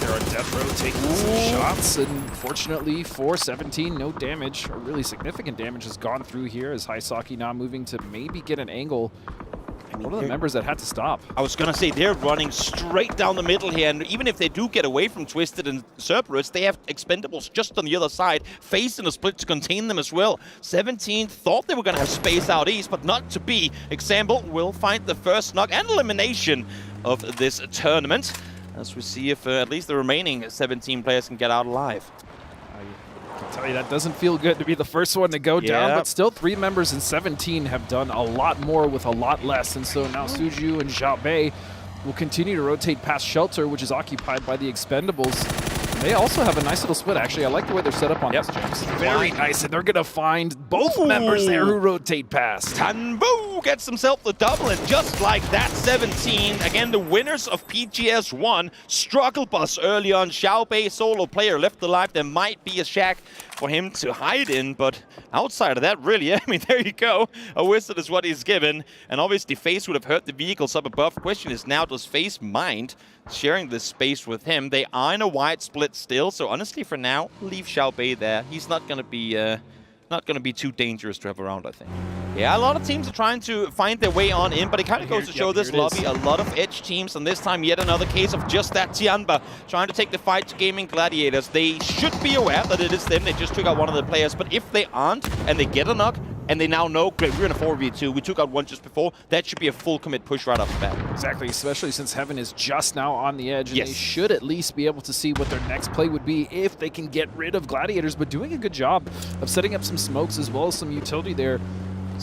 there on death row taking some shots, and fortunately for 17, no damage, or really significant damage has gone through here as Haisaki now moving to maybe get an angle. One of the members that had to stop. I was going to say, they're running straight down the middle here, and even if they do get away from Twisted and Cerberus, they have Expendables just on the other side, facing a split to contain them as well. 17 thought they were going to have space out east, but not to be. Example will find the first knock and elimination of this tournament, as we see if at least the remaining 17 players can get out alive. I can tell you that doesn't feel good to be the first one to go down, but still 3 members in 17 have done a lot more with a lot less, and so now Suju and Xiao Bei will continue to rotate past Shelter, which is occupied by the Expendables. They also have a nice little split, actually. I like the way they're set up on this, James. Very nice, and they're going to find both members there who rotate past. Tanbu gets himself the double, and just like that, 17. Again, the winners of PGS 1. Struggle bus early on. Xiao Bei, solo player, left alive. There might be a shack for him to hide in, but outside of that, really, I mean, there you go. A wizard is what he's given, and obviously FaZe would have hurt the vehicles up above. Question is now, does FaZe mind sharing this space with him? They are in a wide split still, so honestly, for now, leave Xiao Bei there. He's not going to be too dangerous to have around, I think. Yeah, a lot of teams are trying to find their way on in, but it kind of goes to show this lobby, a lot of edge teams, and this time yet another case of just that. Tianba trying to take the fight to Gaming Gladiators. They should be aware that it is them. They just took out one of the players, but if they aren't, and they get a knock, and they now know, great, we're in a 4v2, we took out one just before, that should be a full commit push right off the bat. Exactly, especially since Heaven is just now on the edge, and they should at least be able to see what their next play would be if they can get rid of Gladiators, but doing a good job of setting up some smokes as well as some utility there.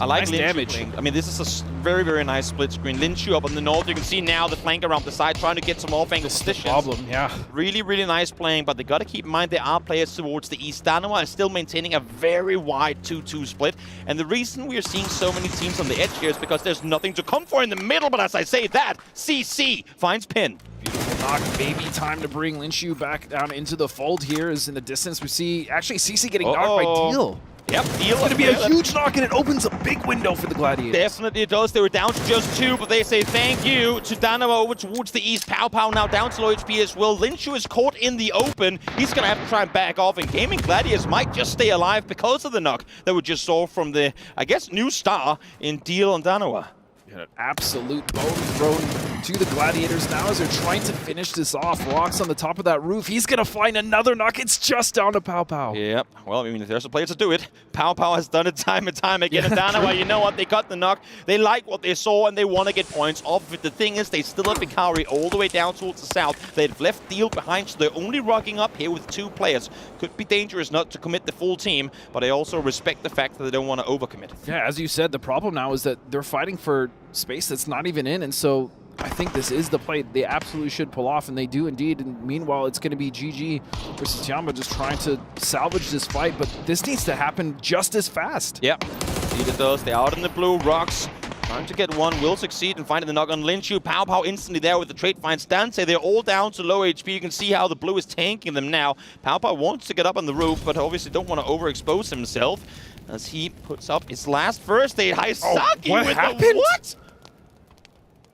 I like nice damage. I mean, this is a very, very nice split screen. Linshu up on the north. You can see now the flank around the side trying to get some off-angle positions. Problem, yeah. Really, really nice playing, but they got to keep in mind there are players towards the east. Danawa is still maintaining a very wide 2-2 split, and the reason we are seeing so many teams on the edge here is because there's nothing to come for in the middle, but as I say that, CC finds Pin. Beautiful knock, maybe time to bring Linshu back down into the fold here. Is in the distance we see actually CC getting knocked by Deal. Yep, Deal. It's going to be a huge knock, and it opens a big window for the Gladiators. Definitely it does. They were down to just 2, but they say thank you to Danawa over towards the east. Pow Pow now down to low HP as well. Linshu is caught in the open. He's going to have to try and back off, and Gaming Gladiators might just stay alive because of the knock that we just saw from the, I guess, new star in Deal and Danawa. An absolute bone thrown to the Gladiators now as they're trying to finish this off. Rocks on the top of that roof. He's going to find another knock. It's just down to Pow Pow. Yep. Well, I mean, if there's a player to do it, Pow Pow has done it time and time again. And Danawa, you know what? They got the knock. They like what they saw, and they want to get points off of it. The thing is, they still have Vikari all the way down towards the south. They've left Deal behind, so they're only rocking up here with 2 players. Could be dangerous not to commit the full team, but I also respect the fact that they don't want to overcommit. Yeah, as you said, the problem now is that they're fighting for space that's not even in, and so I think this is the play they absolutely should pull off, and they do indeed. And meanwhile, it's going to be GG versus Tiamba just trying to salvage this fight, but this needs to happen just as fast. Yep, indeed it does. They're out in the blue. Rocks trying to get one, will succeed in finding the knock on Linshu. Pow Pow instantly there with the trade finds Dante. They're all down to low HP. You can see how the blue is tanking them now. Pow Pow wants to get up on the roof, but obviously don't want to overexpose himself as he puts up his last first aid. Haisaki with the what?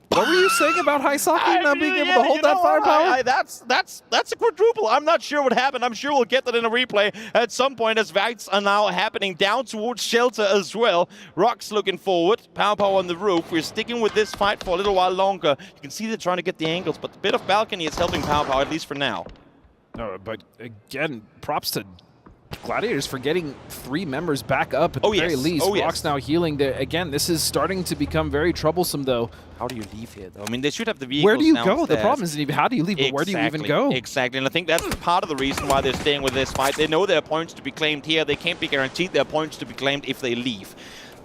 What were you saying about Haisaki not being able to hold that firepower? That's a quadruple. I'm not sure what happened. I'm sure we'll get that in a replay at some point as fights are now happening down towards Shelter as well. Rock's looking forward. Pow Pow on the roof. We're sticking with this fight for a little while longer. You can see they're trying to get the angles, but the bit of balcony is helping Pow Pow, at least for now. No, but again, props to Gladiators for getting 3 members back up at the very least. Rock's now healing. Again, this is starting to become very troublesome, though. How do you leave here, though? I mean, they should have the vehicles. Where do you go? The problem isn't even how do you leave, but where do you even go? Exactly, and I think that's part of the reason why they're staying with this fight. They know there are points to be claimed here. They can't be guaranteed there are points to be claimed if they leave.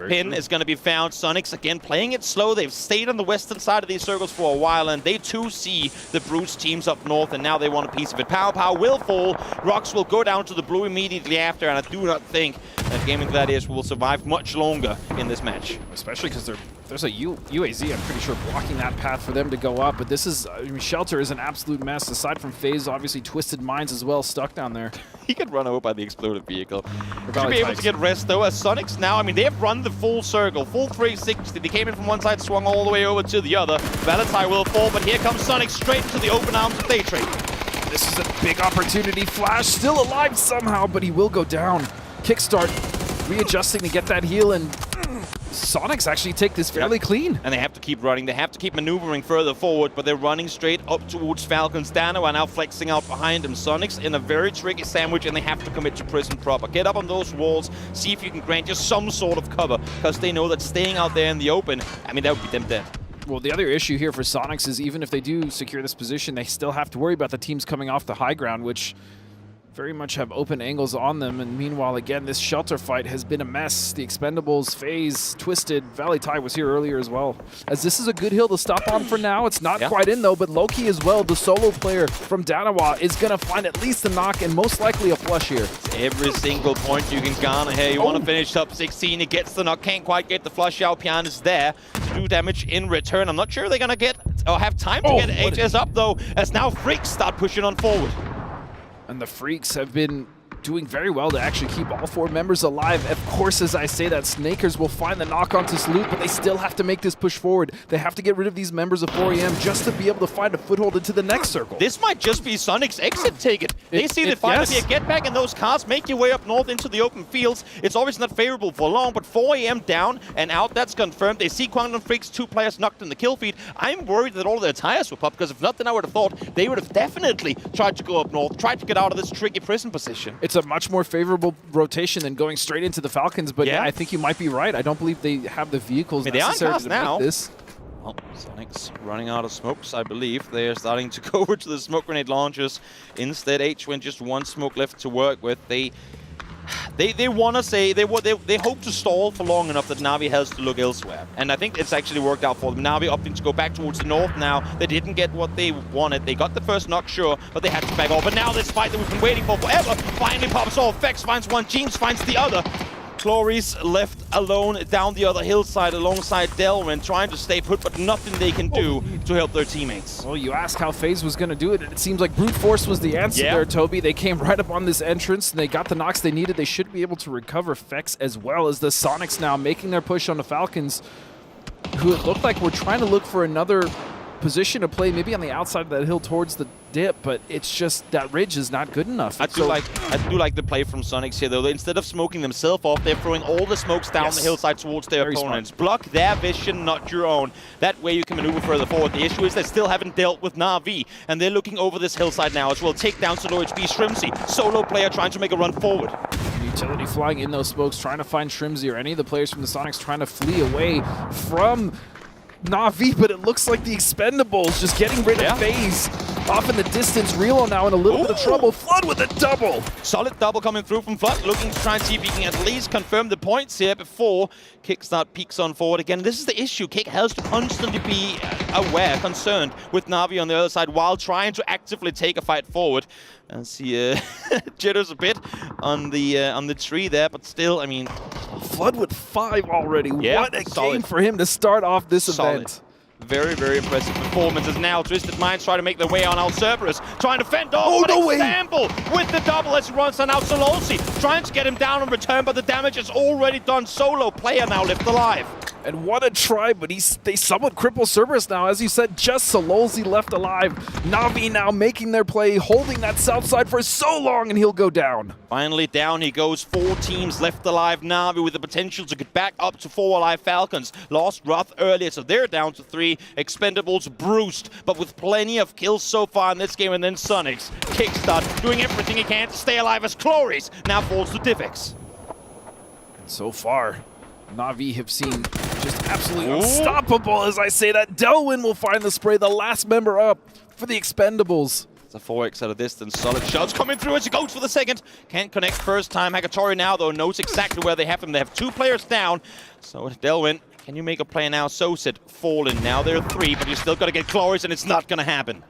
Pin is going to be found. Sonics, again, playing it slow. They've stayed on the western side of these circles for a while, and they too see the Brutes teams up north, and now they want a piece of it. Pow Pow will fall. Rocks will go down to the blue immediately after, and I do not think that Gaming Gladiators will survive much longer in this match. Especially because there's a UAZ, I'm pretty sure, blocking that path for them to go up, but this is, I mean, Shelter is an absolute mess. Aside from FaZe, obviously Twisted Minds as well, stuck down there. He get run over by the exploded vehicle. Should be able to get rest, though, as Sonics now, I mean, they have run the full circle, full 360. They came in from one side, swung all the way over to the other. Valentine will fall, but here comes Sonic straight into the open arms of Daytrade. This is a big opportunity. Flash still alive somehow, but he will go down. Kickstart readjusting to get that heal, and Sonics actually take this fairly clean. And they have to keep running. They have to keep maneuvering further forward, but they're running straight up towards Falcons. Dano are now flexing out behind him. Sonics in a very tricky sandwich, and they have to commit to prison proper. Get up on those walls, see if you can grant just some sort of cover, because they know that staying out there in the open, I mean, that would be them dead. Well, the other issue here for Sonics is even if they do secure this position, they still have to worry about the teams coming off the high ground, which very much have open angles on them. And meanwhile, again, this shelter fight has been a mess. The Expendables, FaZe, Twisted, Valley Tide was here earlier as well. As this is a good hill to stop on for now. It's not quite in though, but Loki as well, the solo player from Danawa, is gonna find at least a knock and most likely a flush here. Every single point you can garner here. You want to finish top 16. He gets the knock, can't quite get the flush out. Pian is there to do damage in return. I'm not sure they're gonna get or have time to get HS up though, as now Freaks start pushing on forward. And the Freaks have been doing very well to actually keep all 4 members alive. Of course, as I say that, Snakers will find the knock onto Salute, but they still have to make this push forward. They have to get rid of these members of 4EM just to be able to find a foothold into the next circle. This might just be Sonic's exit ticket. They see the finally get back in those cars, make your way up north into the open fields. It's always not favorable for long, but 4EM down and out, that's confirmed. They see Quantum Freaks, 2 players knocked in the kill feed. I'm worried that all of their tires were popped, because if nothing, I would have thought they would have definitely tried to go up north, tried to get out of this tricky prison position. It's a much more favorable rotation than going straight into the Falcons, but yeah, I think you might be right. I don't believe they have the vehicles necessary to make this. Well, Sonic's running out of smokes, I believe. They're starting to go over to the smoke grenade launchers. Instead, H-Win just 1 smoke left to work with. They want to say they hope to stall for long enough that Na'Vi has to look elsewhere, and I think it's actually worked out for them. Na'Vi opting to go back towards the north now. They didn't get what they wanted. They got the first knock, sure, but they had to back off. But now this fight that we've been waiting for forever finally pops off. Vex finds one, James finds the other. Cloris left alone down the other hillside alongside Delwyn, trying to stay put, but nothing they can do to help their teammates. Well, you asked how FaZe was going to do it, and it seems like brute force was the answer there, Toby. They came right up on this entrance, and they got the knocks they needed. They should be able to recover Vex as well as the Sonics now making their push on the Falcons, who it looked like were trying to look for another position to play, maybe on the outside of that hill towards the dip, but it's just that ridge is not good enough. I do like the play from Sonics here, though. Instead of smoking themselves off, they're throwing all the smokes down the hillside towards their opponents. Smart. Block their vision, not your own. That way you can maneuver further forward. The issue is they still haven't dealt with Na'Vi, and they're looking over this hillside now as well. Take down Solo HB, Shrimsy, solo player trying to make a run forward. Utility flying in those smokes, trying to find Shrimsy or any of the players from the Sonics trying to flee away from Na'Vi, but it looks like the Expendables just getting rid of FaZe. Off in the distance, Relo now in a little bit of trouble. Flood with a double. Solid double coming through from Flood, looking to try and see if he can at least confirm the points here before Kickstart peeks on forward again. This is the issue. Kick has to constantly be aware, concerned with Na'Vi on the other side while trying to actively take a fight forward. As he jitters a bit on the tree there, but still, I mean, Flood with 5 already. What a game for him to start off this event. Very, very impressive performances. Now Twisted Minds try to make their way on out. Cerberus trying to fend off, but Example with the double as he runs on out. Sololsi trying to get him down in return, but the damage is already done. Solo player now left alive. And what a try, but they somewhat cripple Cerberus now. As you said, just Sololsi left alive. Na'Vi now making their play, holding that south side for so long, and he'll go down. Finally down he goes. 4 teams left alive. Na'Vi with the potential to get back up to 4 alive. Falcons lost Wrath earlier, so they're down to 3. Expendables bruised, but with plenty of kills so far in this game. And then Sonics, Kickstart, doing everything he can to stay alive as Cloris now falls to Divix. So far, Na'Vi have seen just absolutely unstoppable, as I say that. Delwyn will find the spray, the last member up for the Expendables. It's a 4x at a distance. Solid shots coming through as he goes for the second. Can't connect first time. Hakatori now, though, knows exactly where they have him. They have 2 players down. So Delwyn, can you make a play now? Sosit fallen. Now there are 3, but you still got to get Cloris, and it's not going to happen.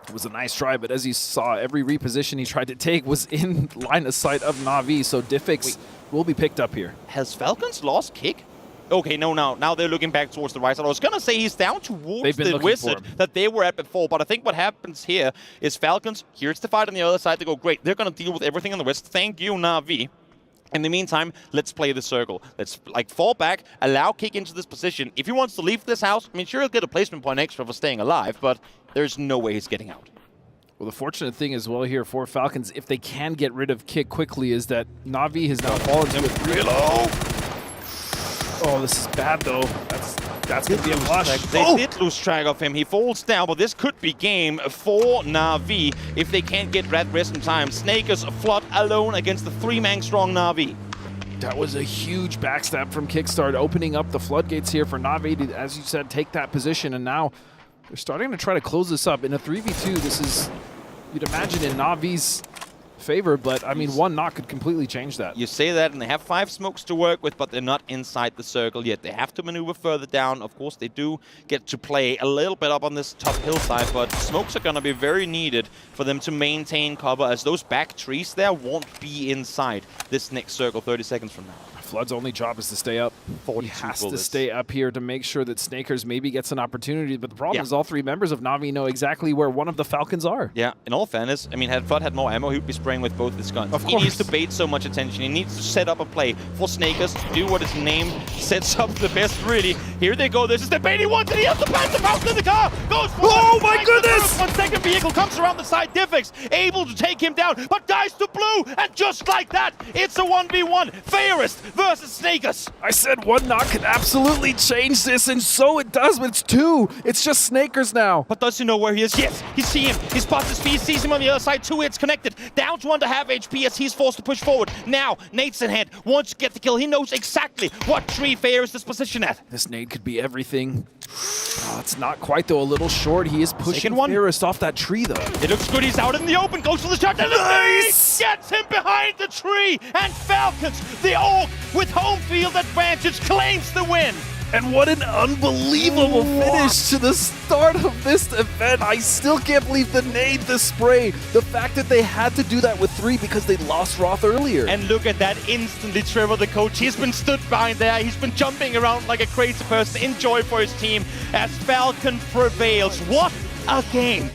It was a nice try, but as you saw, every reposition he tried to take was in line of sight of Na'Vi, so Diffix will be picked up here. Has Falcons lost Kick? Okay, no, now they're looking back towards the right side. I was going to say he's down towards the wizard that they were at before, but I think what happens here is Falcons, here's the fight on the other side. They go, great, they're going to deal with everything on the west. Thank you, Na'Vi. In the meantime, let's play the circle. Let's fall back, allow Kick into this position. If he wants to leave this house, I mean, sure, he'll get a placement point extra for staying alive, but there's no way he's getting out. Well, the fortunate thing as well here for Falcons, if they can get rid of Kick quickly, is that Na'Vi has now fallen to a 3-0. Oh, this is bad though. That's going to be a flush. They did lose track of him. He falls down, but this could be game for Na'Vi if they can't get Red Rest in time. Snakers flood alone against the 3-man strong Na'Vi. That was a huge backstab from Kickstart, opening up the floodgates here for Na'Vi to, as you said, take that position. And now they're starting to try to close this up. In a 3v2, this is, you'd imagine, in Na'Vi's favor, but I mean, one knock could completely change that. You say that, and they have 5 smokes to work with, but they're not inside the circle yet. They have to maneuver further down. Of course, they do get to play a little bit up on this top hillside, but smokes are going to be very needed for them to maintain cover, as those back trees there won't be inside this next circle 30 seconds from now. Flood's only job is to stay up. He has to stay up here to make sure that Snakers maybe gets an opportunity, but the problem is all 3 members of Na'Vi know exactly where one of the Falcons are. Yeah, in all fairness, I mean, had Flood had more ammo, he'd be spraying with both his guns. Of course. He needs to bait so much attention. He needs to set up a play for Snakers to do what his name sets up the best, really. Here they go. This is the baiting one. Did he have the pass the Falcon in the car? Goes for oh my goodness! 1 second vehicle comes around the side. Diffix able to take him down, but dies to blue. And just like that, it's a 1v1. Fairest versus Snakers. I said one knock could absolutely change this, and so it does, but it's 2. It's just Snakers now. But does he know where he is? Yes, he sees him. He spots his feet, sees him on the other side. 2 hits connected. Down to 1.5 HP as he's forced to push forward. Now, Nate's in head. Wants to get the kill. He knows exactly what tree Fairest is positioned at. This nade could be everything. Oh, it's not quite, though. A little short. He is pushing Fairest off that tree, though. It looks good. He's out in the open. Goes for the shot. And nice! Gets him behind the tree. And Falcons, the Orc, with home field advantage, claims the win. And what an unbelievable finish to the start of this event. I still can't believe the nade, the spray, the fact that they had to do that with 3 because they lost Roth earlier. And look at that instantly, Trevor, the coach. He's been stood behind there. He's been jumping around like a crazy person. Enjoy for his team as Falcon prevails. What a game.